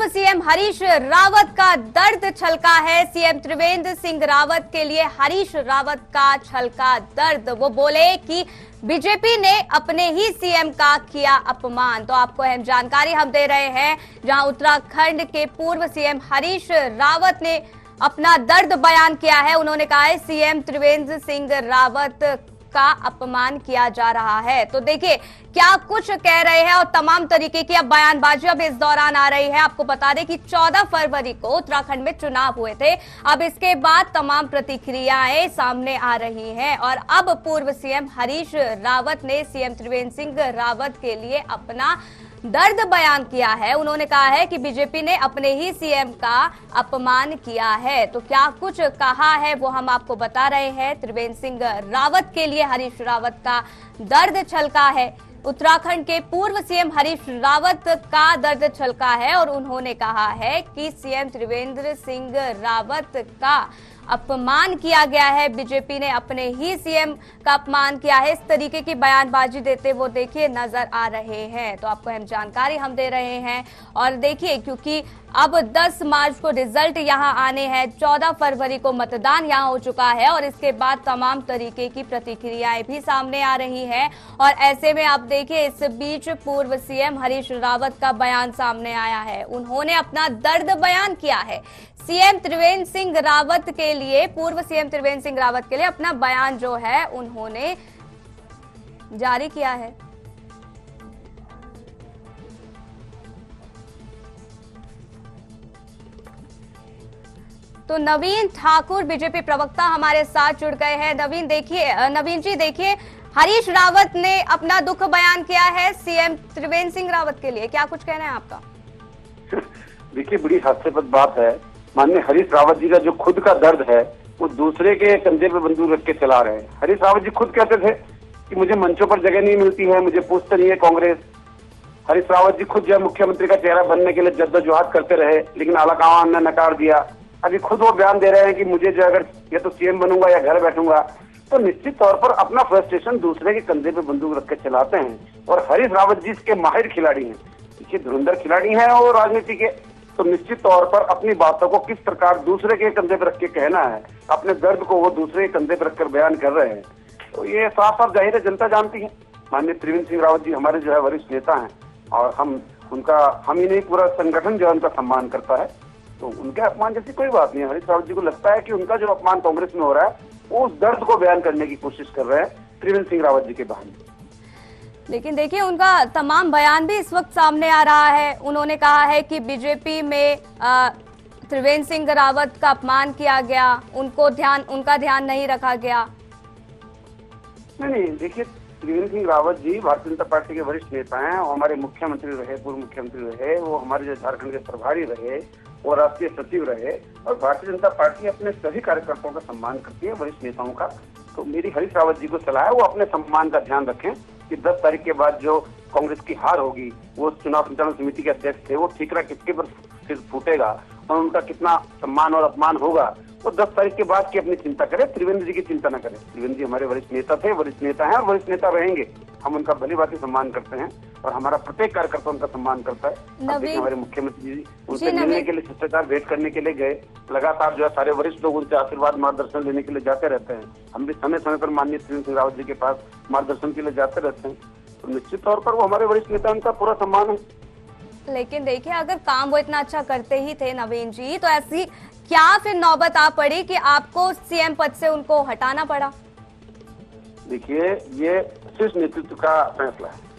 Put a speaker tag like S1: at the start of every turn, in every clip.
S1: पूर्व सीएम हरीश रावत का दर्द छलका है। सीएम त्रिवेंद्र सिंह रावत के लिए हरीश रावत का छलका दर्द। वो बोले कि बीजेपी ने अपने ही सीएम का किया अपमान। तो आपको अहम जानकारी हम दे रहे हैं, जहां उत्तराखंड के पूर्व सीएम हरीश रावत ने अपना दर्द बयान किया है। उन्होंने कहा है सीएम त्रिवेंद्र सिंह रावत का अपमान किया जा रहा है। तो देखिए क्या कुछ कह रहे हैं और तमाम तरीके की अब बयानबाजी अब इस दौरान आ रही है। आपको बता दें कि 14 फरवरी को उत्तराखंड में चुनाव हुए थे। अब इसके बाद तमाम प्रतिक्रियाएं सामने आ रही हैं और अब पूर्व सीएम हरीश रावत ने सीएम त्रिवेंद्र सिंह रावत के लिए अपना दर्द बयान किया है। उन्होंने कहा है कि बीजेपी ने अपने ही सीएम का अपमान किया है। तो क्या कुछ कहा है वो हम आपको बता रहे हैं। त्रिवेंद्र सिंह रावत के लिए हरीश रावत का दर्द छलका है। उत्तराखंड के पूर्व सीएम हरीश रावत का दर्द छलका है और उन्होंने कहा है कि सीएम त्रिवेंद्र सिंह रावत का अपमान किया गया है। बीजेपी ने अपने ही सीएम का अपमान किया है। इस तरीके की बयानबाजी देते वो देखिए नजर आ रहे हैं। तो आपको अहम जानकारी हम दे रहे हैं और देखिए क्योंकि अब 10 मार्च को रिजल्ट यहां आने हैं, 14 फरवरी को मतदान यहां हो चुका है और इसके बाद तमाम तरीके की प्रतिक्रियाएं भी सामने आ रही हैं। और ऐसे में आप देखिए इस बीच पूर्व सीएम हरीश रावत का बयान सामने आया है। उन्होंने अपना दर्द बयान किया है। सीएम त्रिवेंद्र सिंह रावत के लिए, पूर्व सीएम त्रिवेंद्र सिंह रावत के लिए अपना बयान जो है उन्होंने जारी किया है। तो नवीन ठाकुर बीजेपी प्रवक्ता हमारे साथ जुड़ गए हैं। नवीन जी देखिए हरीश रावत ने अपना दुख बयान किया है सीएम त्रिवेंद्र सिंह रावत के लिए, क्या कुछ कहना है आपका?
S2: देखिए बड़ी हास्यास्पद बात है। माननीय हरीश रावत जी का जो खुद का दर्द है वो दूसरे के कंधे पे बंदूक रख के चला रहे हैं। हरीश रावत जी खुद कहते थे कि मुझे मंचों पर जगह नहीं मिलती है, मुझे पूछते नहीं है कांग्रेस। हरीश रावत जी खुद जो मुख्यमंत्री का चेहरा बनने के लिए जद्दोजहद करते रहे, लेकिन आलाकमान ने नकार दिया। अभी खुद वो बयान दे रहे हैं कि मुझे जो अगर या तो सीएम बनूंगा या घर बैठूंगा। तो निश्चित तौर पर अपना फ्रस्ट्रेशन दूसरे के कंधे पे बंदूक रख के चलाते हैं। और हरीश रावत जी इसके माहिर खिलाड़ी हैं, देखिए धुरंधर खिलाड़ी हैं और राजनीति के। तो निश्चित तौर पर अपनी बातों को किस प्रकार दूसरे के कंधे पर रख के कहना है, अपने दर्द को वो दूसरे के कंधे पर रखकर बयान कर रहे हैं। तो ये साफ साफ जाहिर है, जनता जानती है। माननीय त्रिवेंद्र सिंह रावत जी हमारे जो है वरिष्ठ नेता हैं और हम ही नहीं पूरा संगठन जो है उनका सम्मान करता है। तो उनके अपमान जैसी कोई बात नहीं है। हरीश रावत जी को लगता है कि उनका जो अपमान कांग्रेस में हो रहा है वो उस दर्द को बयान करने की कोशिश कर रहे हैं त्रिवेंद्र सिंह रावत जी के बहाने।
S1: लेकिन देखिए उनका तमाम बयान भी इस वक्त सामने आ रहा है। उन्होंने कहा है कि बीजेपी में त्रिवेंद्र सिंह रावत का अपमान किया गया, उनका ध्यान नहीं रखा गया।
S2: नहीं, देखिए त्रिवेंद्र सिंह रावत जी भारतीय जनता पार्टी के वरिष्ठ नेता हैं और हमारे मुख्यमंत्री रहे, पूर्व मुख्यमंत्री रहे, वो हमारे जो झारखंड के प्रभारी रहे, वो राष्ट्रीय सचिव रहे। और भारतीय जनता पार्टी अपने सभी कार्यकर्ताओं का सम्मान करती है, वरिष्ठ नेताओं का। तो मेरी हरीश रावत जी को सलाह है वो अपने सम्मान का ध्यान रखें कि 10 तारीख के बाद जो कांग्रेस की हार होगी, वो चुनाव संचालन समिति के अध्यक्ष थे, वो ठीकरा किसके पर सिर फूटेगा और उनका कितना सम्मान और अपमान होगा, वो 10 तारीख के बाद की अपनी चिंता करें, त्रिवेंद्र जी की चिंता न करें। त्रिवेंद्र जी हमारे वरिष्ठ नेता थे, वरिष्ठ नेता हैं और वरिष्ठ नेता रहेंगे। हम उनका भली भांति सम्मान करते हैं और हमारा प्रत्येक कार्यकर्ता उनका सम्मान करता है। हमारे मुख्यमंत्री जी उनसे मिलने के लिए, शिष्टाचार भेंट करने के लिए गए। लगातार जो है सारे वरिष्ठ लोग उनसे आशीर्वाद मार्गदर्शन लेने के लिए जाते रहते हैं। हम भी समय समय पर माननीय त्रिवेंद्र सिंह रावत जी के पास मार्गदर्शन के लिए जाते रहते हैं। तो निश्चित तौर पर वो हमारे वरिष्ठ नेता, उनका पूरा सम्मान है।
S1: लेकिन देखिए अगर काम वो इतना अच्छा करते ही थे नवीन जी, तो ऐसी क्या फिर नौबत आ पड़ी कि आपको सीएम पद से उनको हटाना पड़ा?
S2: देखिए ये शीर्ष नेतृत्व का फैसला है।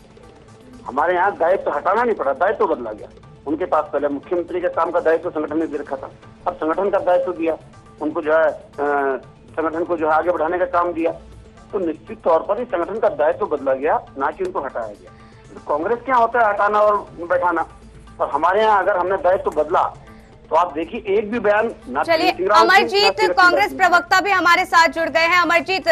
S2: हमारे यहाँ दायित्व हटाना नहीं पड़ा, दायित्व बदला गया। उनके पास पहले मुख्यमंत्री के काम का दायित्व संगठन ने दे रखा था, अब संगठन का दायित्व दिया उनको, जो है संगठन को जो है आगे बढ़ाने का काम दिया। तो निश्चित तौर पर इस संगठन का दायित्व बदला गया, ना कि उनको हटाया गया। तो कांग्रेस क्या होता है हटाना और बैठाना, और हमारे यहाँ अगर हमने दायित्व बदला तो आप देखिए एक भी बयान ना।
S1: चलिए अमरजीत कांग्रेस प्रवक्ता भी हमारे साथ जुड़ गए हैं। अमरजीत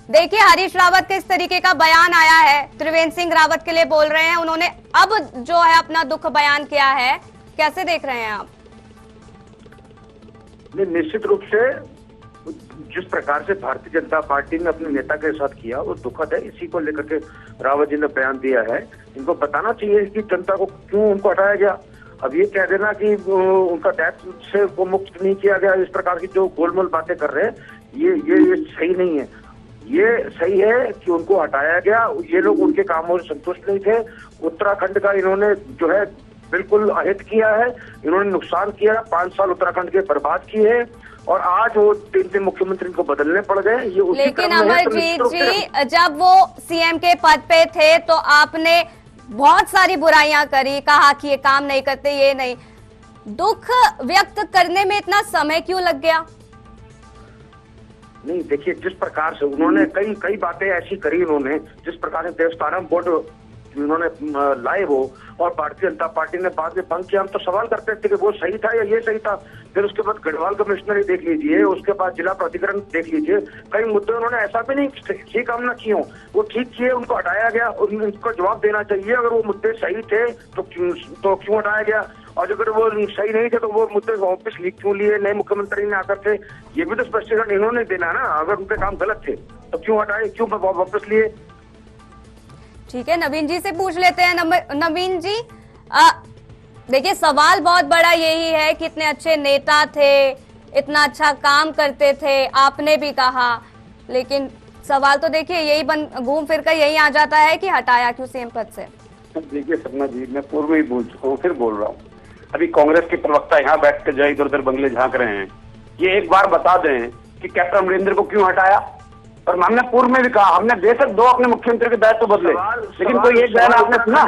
S1: देखिए हरीश रावत के इस तरीके का बयान आया है, त्रिवेंद्र सिंह रावत के लिए बोल रहे हैं, उन्होंने अब जो है अपना दुख बयान किया है, कैसे देख रहे हैं आप?
S3: निश्चित रूप से जिस प्रकार से भारतीय जनता पार्टी ने अपने नेता के साथ किया वो दुखद है। इसी को लेकर के रावत जी ने बयान दिया है। इनको बताना चाहिए कि जनता को क्यों उनको हटाया गया। अब ये कह देना कि उनका दायित्व से वो मुक्त नहीं किया गया, इस प्रकार की जो गोलमोल बातें कर रहे हैं, ये सही नहीं है। ये सही है कि उनको हटाया गया, ये लोग उनके कामों से संतुष्ट नहीं थे। उत्तराखंड का इन्होंने जो है बिल्कुल अहित किया है, इन्होंने नुकसान किया, 5 साल उत्तराखंड के बर्बाद किए और आज वो 3 मुख्यमंत्री को बदलने पड़ गए। ये उसी
S1: लेकिन
S3: क्रम में है।
S1: अमरजीत जी, जब वो सीएम के पद पे थे तो आपने बहुत सारी बुराइयां करी, कहा कि ये काम नहीं करते, ये नहीं। दुख व्यक्त करने में इतना समय क्यों लग गया?
S3: नहीं, देखिए, जिस प्रकार से उन्होंने कई बातें ऐसी करी, उन्होंने जिस प्रकार से देवस्थानम बोर्ड उन्होंने लाए वो, और भारतीय जनता पार्टी ने बाद में भंग किया। हम तो सवाल करते थे कि वो सही था या ये सही था। फिर उसके बाद गढ़वाल कमिश्नरी देख लीजिए, उसके बाद जिला प्राधिकरण देख लीजिए, कई मुद्दे उन्होंने ऐसा भी नहीं ठीक काम ना किए, वो ठीक किए, उनको हटाया गया। उनको जवाब देना चाहिए, अगर वो मुद्दे सही थे तो क्यों हटाया गया, और अगर वो सही नहीं थे तो वो मुद्दे वापस क्यों लिए नए मुख्यमंत्री ने आकर के। ये भी तो स्पष्टीकरण इन्होंने देना ना, अगर उनके काम गलत थे तो क्यों हटाए, क्यों वापस लिए।
S1: ठीक है, नवीन जी से पूछ लेते हैं। नवीन जी, देखिए, सवाल बहुत बड़ा यही है कि इतने अच्छे नेता थे, इतना अच्छा काम करते थे, आपने भी कहा, लेकिन सवाल तो देखिए यही घूम फिर कर यही आ जाता है कि हटाया क्यों सीएम पद से?
S2: देखिए सपना जी, मैं पूर्व ही बोल चुका हूँ, फिर बोल रहा हूँ। अभी कांग्रेस के प्रवक्ता यहाँ बैठ कर जो इधर उधर बंगले झांक रहे हैं, ये एक बार बता दें कि कैप्टन अमरिंदर को क्यों हटाया। और हमने पूर्व में भी कहा, हमने बेशक 2 अपने मुख्यमंत्री के दायित्व बदले, लेकिन कोई एक बयान आपने सुना?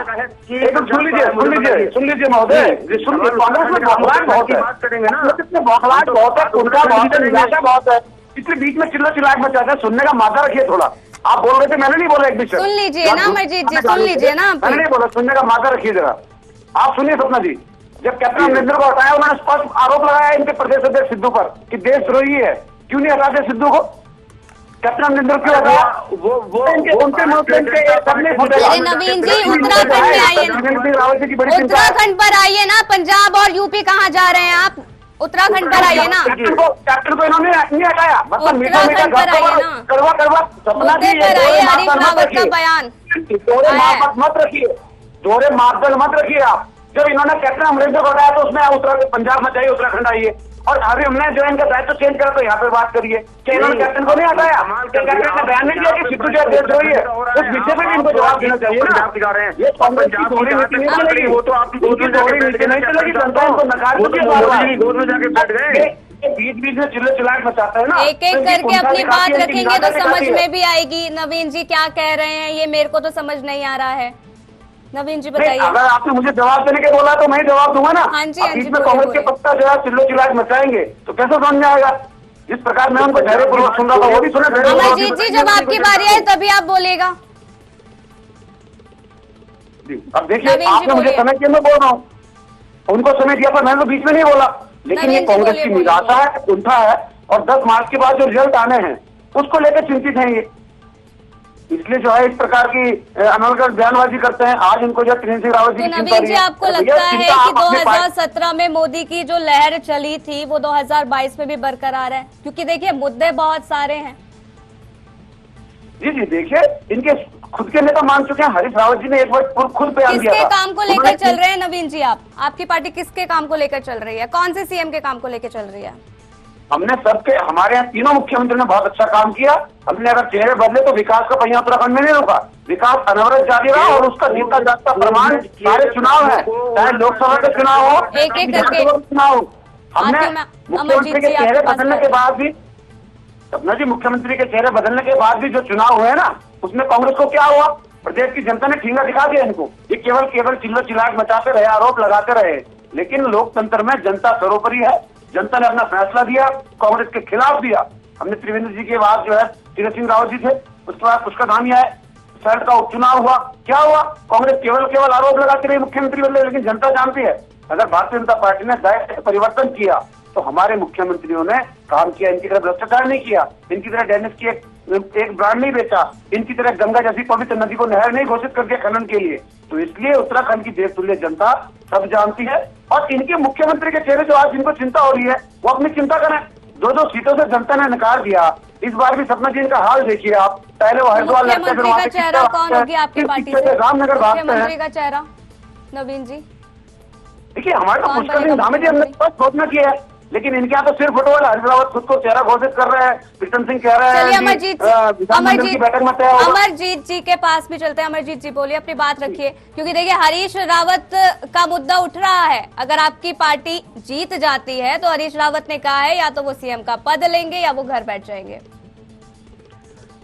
S2: एकदम सुन लीजिए महोदय, कांग्रेस में बौखलाहट बहुत है, बौखलाहट बहुत है, उनका बहुत है, निराशा बहुत है, इसलिए बीच में चिल्लाहट मचाते हैं। सुनने का मादा रखिए थोड़ा। आप बोल रहे थे, मैंने नहीं बोला एक बीच।
S1: सुन लीजिए ना अमरजीत जी, सुन लीजिए ना।
S2: मैंने नहीं बोला, सुनने का मादा रखिए जरा। आप सुनिए सपना जी, जब कैप्टन अमरिंदर को हटाया, उन्होंने स्पष्ट आरोप लगाया इनके प्रदेश अध्यक्ष सिद्धू पर कि देशद्रोही है। क्यों नहीं हटाते सिद्धू को? कैप्टन अमरिंदर क्यों हटाया? वो उनके
S1: अरे नवीन जी, उत्तराखंड में आइए ना, उत्तराखंड पर आइए ना। पंजाब और यूपी कहाँ जा रहे हैं आप? उत्तराखंड पर आइए ना।
S2: कैप्टन को इन्होंने नहीं हटाया,
S1: उत्तराखंड पर आइए ना,
S2: कड़वा सपना जी,
S1: हरीश रावत का बयान
S2: मत रखिए, दोहरे मापदंड मत रखिए आप। जब इन्होंने कैप्टन अमरिंदर को हटाया तो उसमें पंजाब में चाहिए, उत्तराखंड आइए। और अभी हमने जो इनका दायित्व चेंज करा तो यहाँ पे बात करिए कि इन्होंने कैप्टन को नहीं हटाया, कैप्टन ने बयान नहीं दिया कि सिद्धू जो देशद्रोही है, उस विषय में भी इनको जवाब देना चाहिए ना। ये कांग्रेस की दोहरी नीति नहीं चलेगी, वो तो आपकी दोहरी नीति नहीं चलेगी, जनता इनको नकार चुकी है। बीच में चिल्लाहट मचाते हैं ना।
S1: एक एक करके अपनी बात रखेंगे तो समझ में भी आएगी। नवीन जी क्या कह रहे हैं ये मेरे को तो समझ नहीं आ रहा है। नवीन जी बताइए।
S2: अगर आपने मुझे जवाब देने के बोला तो मैं जवाब दूंगा ना।
S1: हाँ जी,
S2: बीच में कांग्रेस के पत्ता जो है चिल्लाहट मचाएंगे तो कैसे समझ में आएगा? जिस प्रकार मैं उनको धैर्यपूर्वक सुन रहा था वो भी सुने।
S1: अमरजीत जी, जब आपकी बारी आए तभी आप बोलेगा।
S2: अब देखिए, आपने मुझे समय दिया, मैं बोल रहा हूँ, उनको समय दिया पर मैंने तो बीच में नहीं बोला। लेकिन ये कांग्रेस की निराशा है, कुंठा है, और 10 मार्च के बाद जो रिजल्ट आने हैं उसको लेकर चिंतित हैं ये, इसलिए जो है इस प्रकार की अनवरत बयानबाजी करते हैं। आज इनको जो त्रिवेंद्र सिंह रावत जी,
S1: तो नवीन जी आपको लगता है कि 2017 में मोदी की जो लहर चली थी वो 2022 में भी बरकरार है? क्योंकि देखिए मुद्दे बहुत सारे हैं।
S2: जी देखिए, इनके खुद के नेता मान चुके हैं। हरीश रावत जी ने एक बार खुद बयान दिया था।
S1: किसके काम को लेकर चल रहे हैं नवीन जी? आपकी पार्टी किसके काम को लेकर चल रही है? कौन से सीएम के काम को लेकर चल रही है?
S2: हमने सबके, हमारे यहाँ तीनों मुख्यमंत्री ने बहुत अच्छा काम किया। हमने अगर चेहरे बदले तो विकास का पहिया उत्तराखंड में नहीं रुका, विकास अनवरत जारी रहा, और उसका जीता जाता प्रमाण सारे चुनाव है, चाहे लोकसभा के चुनाव हो,
S1: एक एक करके
S2: चुनाव। हमने मुख्यमंत्री के चेहरे बदलने के बाद भी, सपना जी, मुख्यमंत्री के चेहरे बदलने के बाद भी जो चुनाव हुए ना, उसमें कांग्रेस को क्या हुआ? प्रदेश की जनता ने ठेंगा दिखा दिया इनको। ये केवल चिल्लाहट मचाते रहे, आरोप लगाते रहे, लेकिन लोकतंत्र में जनता सर्वोपरि है। जनता ने अपना फैसला दिया, कांग्रेस के खिलाफ दिया। हमने त्रिवेंद्र जी के बाद जो है तीरथ सिंह रावत जी थे, उसके बाद उसका नाम यह है, शहर का उपचुनाव हुआ। क्या हुआ? कांग्रेस केवल आरोप लगाती रही, मुख्यमंत्री बदले, लेकिन जनता जानती है अगर भारतीय जनता पार्टी ने दायित्व परिवर्तन किया तो हमारे मुख्यमंत्रियों ने काम किया। इनकी तरह भ्रष्टाचार नहीं किया, इनकी तरह डैमेज की एक ब्रांड नहीं बेचा, इनकी तरह गंगा जैसी पवित्र नदी को नहर नहीं घोषित कर दिया खनन के लिए। तो इसलिए उत्तराखंड की देशतुल्य जनता सब जानती है, और इनके मुख्यमंत्री के चेहरे जो आज जिनको चिंता हो रही है वो अपनी चिंता करें। 2 सीटों से जनता ने नकार दिया। इस बार भी सपना जी का हाल देखिए आप, पहले वो हरिद्वार लड़ते थे,
S1: मुख्यमंत्री का चेहरा कौन होगी आपकी पार्टी से?
S2: रामनगर भागते हैं।
S1: मुख्यमंत्री का चेहरा नवीन जी
S2: देखिए हमारे तो
S1: कौन
S2: पुष्कर
S1: बनेगा
S2: सिंह धामी जी हमने
S1: मुख्यमंत्री?
S2: घोषणा किया है, लेकिन इनके यहाँ तो सिर्फ फुटबॉल। हरीश रावत खुद को चेहरा घोषित कर रहे हैं, प्रीतम सिंह कह रहे
S1: चलिए
S2: हैं
S1: अमरजीत
S2: की बैठक में तय होगा।
S1: अमरजीत जी के पास भी चलते हैं। अमरजीत जी बोलिए, अपनी बात रखिए, क्योंकि देखिए हरीश रावत का मुद्दा उठ रहा है। अगर आपकी पार्टी जीत जाती है तो हरीश रावत ने कहा है या तो वो सीएम का पद लेंगे या वो घर बैठ जाएंगे।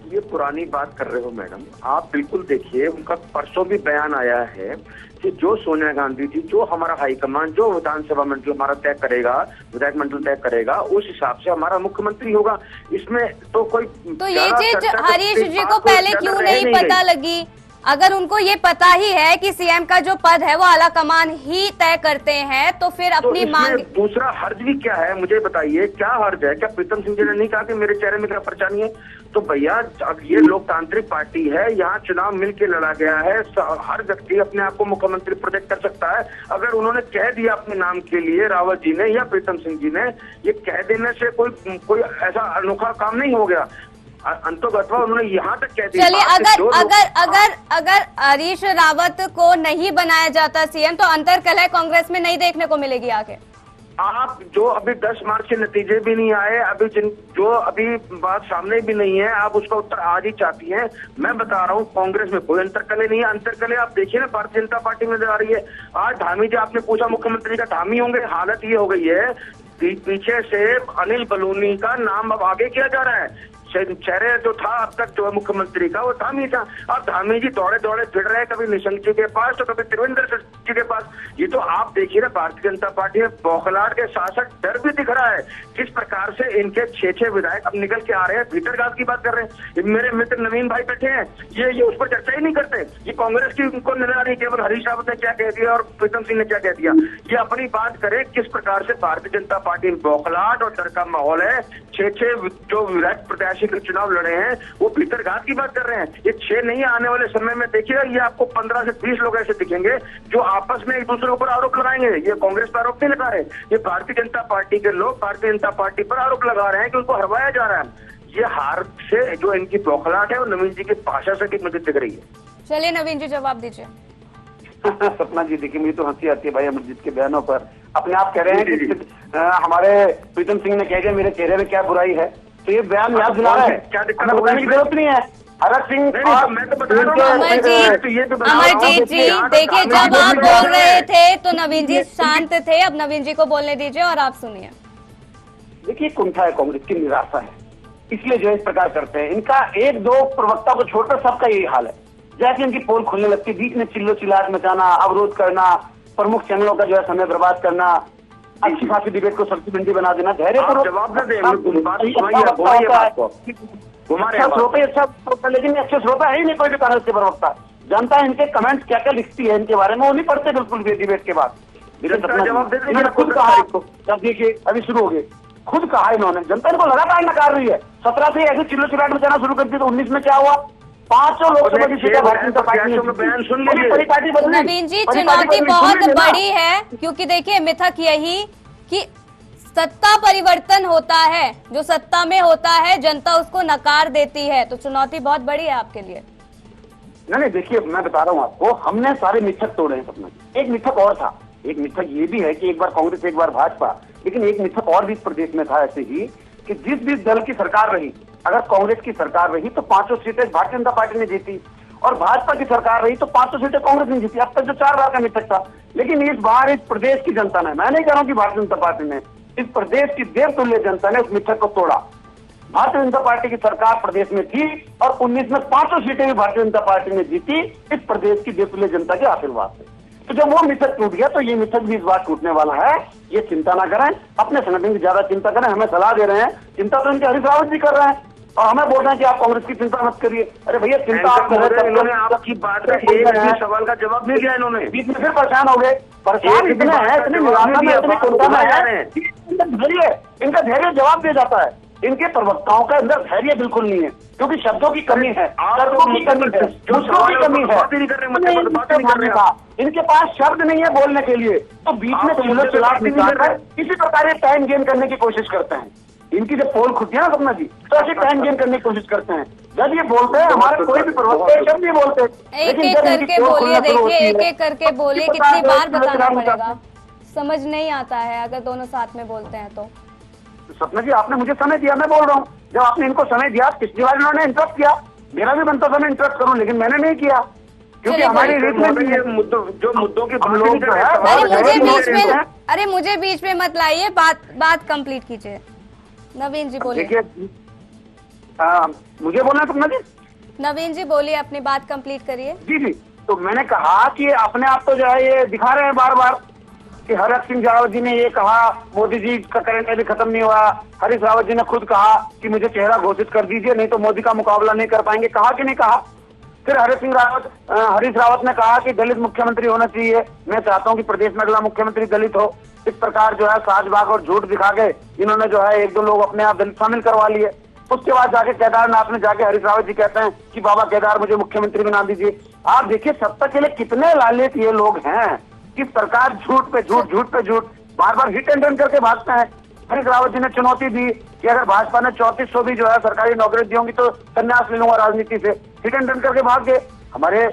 S3: ये पुरानी बात कर रहे हो मैडम, आप बिल्कुल देखिए, उनका परसों भी बयान आया है कि जो सोनिया गांधी जी, जो हमारा हाईकमान, जो विधानसभा मंडल हमारा तय करेगा, विधायक मंडल तय करेगा, उस हिसाब से हमारा मुख्यमंत्री होगा। इसमें तो कोई
S1: तो ये चीज हरीश जी को पहले क्यों नहीं पता लगी? अगर उनको ये पता ही है कि सीएम का जो पद है वो आला कमान ही तय करते हैं, तो फिर अपनी मांग।
S3: दूसरा हर्ज भी क्या है मुझे बताइए, क्या हर्ज है? क्या प्रीतम सिंह जी ने नहीं कहा कि मेरे चेहरे में क्या परेशानी है? तो भैया अब ये लोकतांत्रिक पार्टी है, यहाँ चुनाव मिलके लड़ा गया है, हर व्यक्ति अपने आप को मुख्यमंत्री प्रोजेक्ट कर सकता है। अगर उन्होंने कह दिया अपने नाम के लिए, रावत जी ने या प्रीतम सिंह जी ने, ये कह देने से कोई ऐसा अनोखा काम नहीं हो गया। अंतोगत्वा उन्होंने यहाँ तक कह दिया।
S1: चलिए अगर हरीश रावत को नहीं बनाया जाता सीएम तो अंतर्कलह कांग्रेस में नहीं देखने को मिलेगी आगे?
S3: आप जो अभी 10 मार्च के नतीजे भी नहीं आए, जो अभी बात सामने भी नहीं है, आप उसका उत्तर आज ही चाहती हैं। मैं बता रहा हूँ कांग्रेस में कोई अंतर्कलह नहीं है। अंतर्कलह आप देखिए ना, भारतीय जनता पार्टी में जा रही है। आज धामी जी, आपने पूछा मुख्यमंत्री का धामी होंगे, हालत ये हो गई है पीछे से अनिल बलूनी का नाम अब आगे किया जा रहा है। चेहरे जो था अब तक जो है मुख्यमंत्री का, वो धामी था। अब धामी जी दौड़े दौड़े फिर रहे, कभी निशंक जी के पास तो कभी त्रिवेंद्र जी के पास। ये तो आप देखिए ना, भारतीय जनता पार्टी में बौखलाहट के साथ साथ डर भी दिख रहा है। किस प्रकार से इनके 6 विधायक अब निकल के आ रहे हैं, भीतरघात की बात कर रहे हैं। मेरे मित्र नवीन भाई बैठे हैं, ये उस पर चर्चा ही नहीं करते। ये कांग्रेस की उनको नजर आ रही, केवल हरीश रावत ने क्या कह दिया और प्रीतम सिंह ने क्या कह दिया। ये अपनी बात करे किस प्रकार से भारतीय जनता पार्टी में बौखलाहट और डर का माहौल है। 6 जो विधायक प्रत्याशी के चुनाव लड़े हैं वो भीतरघात की बात कर रहे हैं। ये 6 नहीं, आने वाले समय में देखिएगा ये आपको 15 से 20 लोग ऐसे दिखेंगे जो आपस में एक दूसरे के ऊपर आरोप लगाएंगे। ये कांग्रेस पर आरोप नहीं लगा रहे, ये भारतीय जनता पार्टी के लोग भारतीय जनता पार्टी पर आरोप लगा रहे हैं कि उनको हरवाया जा रहा है। ये हार से जो इनकी बौखलाहट है वो नवीन जी की भाषा से भी मुझे दिख रही है।
S1: चलिए नवीन जी जवाब दीजिए।
S2: सपना जी, देखिए मुझे तो हंसी आती है भाई अमरजीत के बयानों पर। अपने आप कह रहे हैं कि हमारे प्रीतम सिंह ने कह दिया मेरे चेहरे में क्या बुराई है, तो ये बयान याद दिला रहा है, क्या दिक्कत बताने की जरूरत नहीं है। हरक सिंह
S1: अमरजीत जी देखिए, जब आप बोल रहे थे तो नवीन जी शांत थे, अब नवीन जी को बोलने दीजिए और आप सुनिए।
S2: देखिए कुंठा है कांग्रेस की, निराशा है, इसलिए जो इस प्रकार करते हैं। इनका 1-2 प्रवक्ता को छोड़कर सबका यही हाल है। जैसे इनकी पोल खुलने लगती, बीच में चिल्लो चिल्लाहट मचाना, अवरोध करना, प्रमुख चैनलों का जो है समय बर्बाद करना, अच्छी खासी डिबेट को सब्सिडेंटी बना देना, धैर्य
S3: जवाब न दें,
S2: लेकिन अच्छे श्रोता है ही नहीं कोई भी कांग्रेस के प्रवक्ता। जनता इनके कमेंट्स क्या क्या लिखती है इनके बारे में वो नहीं पढ़ते बिल्कुल भी डिबेट के बाद।
S3: जवाब दे
S2: इन्होंने खुद कहा, जब देखिए अभी शुरू हो गए, खुद कहा इन्होंने, जनता इनको लगातार नकार रही है। 17 से ऐसे चिल्लो चिल्लाहट मचाना शुरू कर दी तो 19 में क्या हुआ? 500 लोकसभा की सीटें भारतीय जनता पार्टी ने।
S1: नवीन जी चुनौती बहुत बड़ी है, क्योंकि देखिए मिथक यही कि सत्ता परिवर्तन होता है, जो सत्ता में होता है जनता उसको नकार देती है, तो चुनौती बहुत बड़ी है आपके लिए।
S2: नहीं देखिए मैं बता रहा हूँ आपको, हमने सारे मिथक तोड़े हैं सपना। एक मिथक और था, एक मिथक ये भी है कि एक बार कांग्रेस एक बार भाजपा, लेकिन एक मिथक और भी इस प्रदेश में था ऐसे ही कि जिस भी दल की सरकार रही, अगर कांग्रेस की सरकार रही तो 500 सीटें भारतीय जनता पार्टी ने जीती, और भाजपा की सरकार रही तो 500 सीटें कांग्रेस ने जीती। अब तक जो 4 बार का मिथक था, लेकिन इस बार इस प्रदेश की जनता ने, मैं नहीं कह रहा हूं कि भारतीय जनता पार्टी ने, इस प्रदेश की देवतुल्य जनता ने उस मिथक को तोड़ा। भारतीय जनता पार्टी की सरकार प्रदेश में थी और 19 में 500 सीटें भी भारतीय जनता पार्टी ने जीती, इस प्रदेश की देवतुल्य जनता के आशीर्वाद से। तो जब वो मिथक टूट गया तो ये मिथक भी इस बार टूटने वाला है। ये चिंता ना करें, अपने संगठन की ज्यादा चिंता करें। हमें सलाह दे रहे हैं, चिंता तो इनके हरीश रावत जी कर रहे हैं और हमें बोल रहे हैं कि आप कांग्रेस की चिंता मत करिए। अरे भैया चिंता आप कर रहे हैं,
S3: इन्होंने आपकी बात का एक सवाल का जवाब नहीं दिया, इन्होंने
S2: बीच में फिर परेशान हो गए। परेशान इतने हैं, इतनी निराशा में, इतनी चिंता में है, इनका धैर्य जवाब दिया जाता है। इनके प्रवक्ताओं का अंदर धैर्य बिल्कुल नहीं है, क्योंकि शब्दों की कमी है, तर्कों की कमी है, मुद्दों की कमी है। इनके पास शब्द नहीं है बोलने के लिए, तो बीच में चिल्लो चिल्लाहट निकालकर किसी प्रकार टाइम गेन करने की कोशिश करते हैं। इनकी जब पोल खुलती है ना सपना जी, तो ऐसे टाइम गेन करने की कोशिश करते हैं। जब ये बोलते हैं हमारे कोई भी प्रवक्ता शब्द नहीं बोलते,
S1: एक एक करके बोलिए, देखिए एक एक करके बोलिए, कितनी बार बताना पड़ेगा। समझ नहीं आता है अगर दोनों साथ में बोलते हैं तो।
S2: सपना जी, आपने मुझे समय दिया, मैं बोल रहा हूँ। जब आपने इनको समय दिया, पिछली बार इन्होंने इंटरप्ट किया, मेरा भी बनता था मैं इंटरप्ट करूं, लेकिन मैंने नहीं किया क्योंकि हमारी रीत में नहीं है।
S3: जो मुद्दों की
S2: हम लोग जो है,
S1: अरे मुझे बीच में मत लाइए, बात कंप्लीट कीजिए। नवीन जी बोलिए।
S2: देखिए, मुझे बोलना है सपना जी।
S1: नवीन जी बोलिए, अपनी बात कंप्लीट करिए।
S2: जी जी, तो मैंने कहा कि अपने आप तो जो है ये दिखा रहे हैं बार बार कि हरीश सिंह रावत जी ने ये कहा, मोदी जी का करंट अभी खत्म नहीं हुआ। हरीश रावत जी ने खुद कहा कि मुझे चेहरा घोषित कर दीजिए, नहीं तो मोदी का मुकाबला नहीं कर पाएंगे। कहा कि नहीं कहा? फिर हरीश रावत ने कहा कि दलित मुख्यमंत्री होना चाहिए, मैं चाहता हूं कि प्रदेश में अगला मुख्यमंत्री दलित हो। इस प्रकार जो है साजबाग और झूठ दिखा के इन्होंने जो है 1-2 लोग अपने आप दलित शामिल करवा लिए। उसके बाद जाके केदारनाथ में जाके हरीश रावत जी कहते हैं कि बाबा केदार मुझे मुख्यमंत्री बना दीजिए। आप देखिए सत्ता के लिए कितने लालच ये लोग हैं कि सरकार झूठ पे झूठ, झूठ पे झूठ, बार बार हिट एंड रन करके भागते हैं। हरीश रावत जी ने चुनौती दी कि अगर भाजपा ने 3400 भी जो है सरकारी नौकरी दी होंगी तो संन्यास ले लूंगा राजनीति से। हिट एंड रन करके भाग गए। हमारे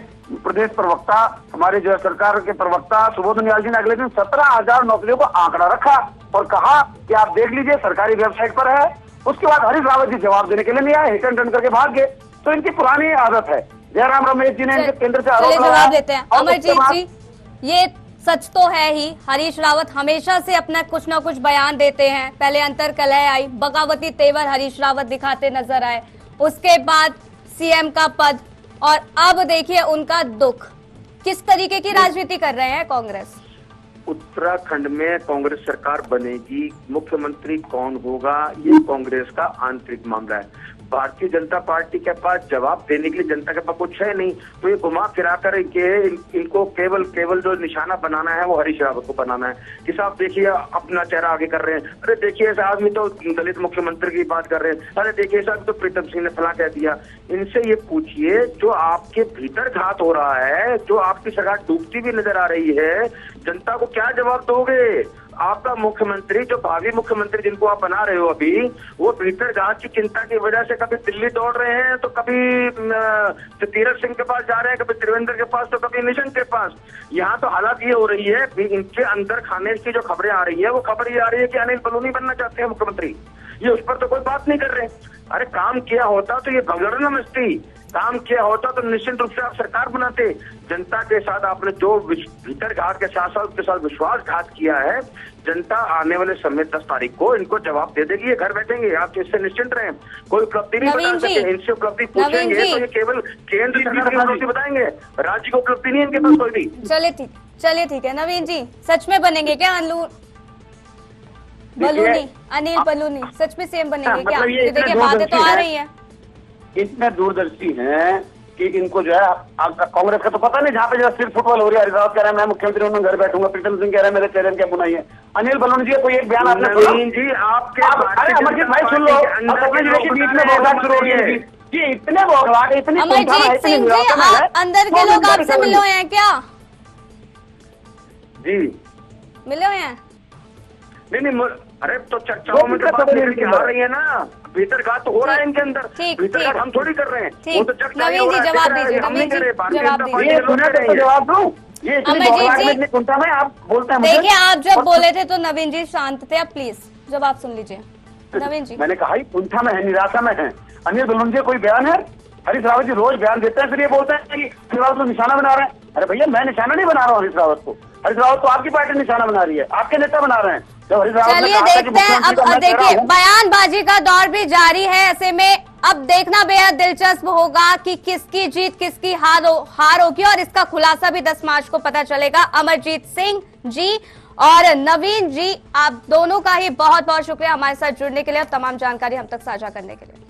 S2: प्रदेश प्रवक्ता, हमारे जो है सरकार के प्रवक्ता सुबोध उनियाल जी ने अगले दिन 17,000 नौकरियों को आंकड़ा रखा और कहा कि आप देख लीजिए सरकारी वेबसाइट पर है। उसके बाद हरीश रावत जी जवाब देने के लिए नहीं आए, हिट एंड रन करके भाग गए। तो इनकी पुरानी आदत है। जयराम रमेश जी ने इनके केंद्र से आरोप लगाया।
S1: जवाब देते हैं अमरजीत जी। ये सच तो है ही, हरीश रावत हमेशा से अपना कुछ ना कुछ बयान देते हैं। पहले अंतरकलह आई, बगावती तेवर हरीश रावत दिखाते नजर आए, उसके बाद सीएम का पद, और अब देखिए उनका दुख। किस तरीके की राजनीति कर रहे हैं कांग्रेस?
S3: उत्तराखंड में कांग्रेस सरकार बनेगी, मुख्यमंत्री कौन होगा ये कांग्रेस का आंतरिक मामला है। भारतीय जनता पार्टी के पास जवाब देने के लिए जनता के पास कुछ है नहीं, तो ये घुमा फिरा कर इनको केवल जो निशाना बनाना है वो हरीश रावत को बनाना है कि साहब देखिए अपना चेहरा आगे कर रहे हैं। अरे देखिए ऐसा आदमी तो दलित मुख्यमंत्री की बात कर रहे हैं। अरे देखिए ऐसा तो प्रीतम सिंह ने फला कह दिया। इनसे ये पूछिए जो आपके भीतर घात हो रहा है, जो आपकी सरकार डूबती भी नजर आ रही है, जनता को क्या जवाब दोगे? आपका मुख्यमंत्री, जो भावी मुख्यमंत्री जिनको आप बना रहे हो अभी, वो भीतर घात की चिंता की वजह से कभी दिल्ली दौड़ रहे हैं, तो कभी तीरथ सिंह के पास जा रहे हैं, कभी त्रिवेंद्र के पास, तो कभी निशंक के पास। यहाँ तो हालात ये हो रही है, इनके अंदर खाने की जो खबरें आ रही है वो खबर ये आ रही है कि अनिल बलूनी बनना चाहते हैं मुख्यमंत्री। ये उस पर तो कोई बात नहीं कर रहे। अरे काम किया होता तो ये भगड़ न मस्ती, काम किया होता तो निश्चित रूप से आप सरकार बनाते। जनता के साथ आपने जो भीतर घात के साथ साथ उसके साथ विश्वासघात किया है, जनता आने वाले समय 10 तारीख को इनको जवाब दे देगी। ये घर बैठेंगे, आप इससे निश्चिंत रहें। कोई उपलब्धि नहीं बता सके, इनसे उपलब्धि पूछेंगे तो ये केवल केंद्र सरकार की उपलब्धि बताएंगे, राज्य की उपलब्धि नहीं है इनके पास कोई भी।
S1: चलिए ठीक है। नवीन जी, सच में बनेंगे क्या अनिल बलूनी सच में सीएम बनेंगे क्या? देखिए बातें तो आ रही है।
S2: इतने दूरदर्शी हैं कि इनको जो है कांग्रेस का तो पता नहीं, जहाँ पे जो सिर्फ फुटबॉल हो रही है। हरीश रावत कह रहे हैं मैं मुख्यमंत्री हूँ, घर बैठूंगा। प्रीतम सिंह कह रहे हैं मेरे चेहरे क्या बुनाई है। अनिल बलूनी जी कोई एक बयान आपने सुना?
S3: जी आपके
S2: अरे अमरजीत भाई सुन लो, बीच में बौखलाहट शुरू हो रही है। ये इतने बौखलाहट, इतनी
S1: अमरजीत सिंह जी, अंदर के लोग आपसे मिले हुए हैं क्या?
S3: जी
S1: मिले हुए हैं?
S3: नहीं, अरे तो चर्चाओं में तो बात निकल आ रही है ना, भीतर घात तो हो रहा है इनके अंदर। भीतर घात हम थोड़ी कर रहे हैं, वो तो चर्चा
S1: नवीन जी जवाब दीजिए। नवीन जी
S2: जवाब दो। ये कुंठा में आप बोलते हैं।
S1: देखिए आप जब बोले थे तो नवीन जी शांत थे, आप प्लीज जवाब सुन लीजिए। नवीन जी,
S2: मैंने कहा कुंठा में है, निराशा में है। अनिल बलूनी जी कोई बयान है? हरीश रावत जी रोज बयान देते हैं, फिर ये बोलते हैं कि हरीश रावत को निशाना बना रहे हैं। अरे भैया मैं निशाना नहीं बना रहा हूँ हरीश रावत को। हरीश रावत तो आपकी पार्टी निशाना बना रही है, आपके नेता बना रहे हैं।
S1: चलिए देखते हैं। अब देखिए बयानबाजी का दौर भी जारी है, ऐसे में अब देखना बेहद दिलचस्प होगा कि किसकी जीत किसकी हार होगी, और इसका खुलासा भी 10 मार्च को पता चलेगा। अमरजीत सिंह जी और नवीन जी, आप दोनों का ही बहुत बहुत शुक्रिया हमारे साथ जुड़ने के लिए और तमाम जानकारी हम तक साझा करने के लिए।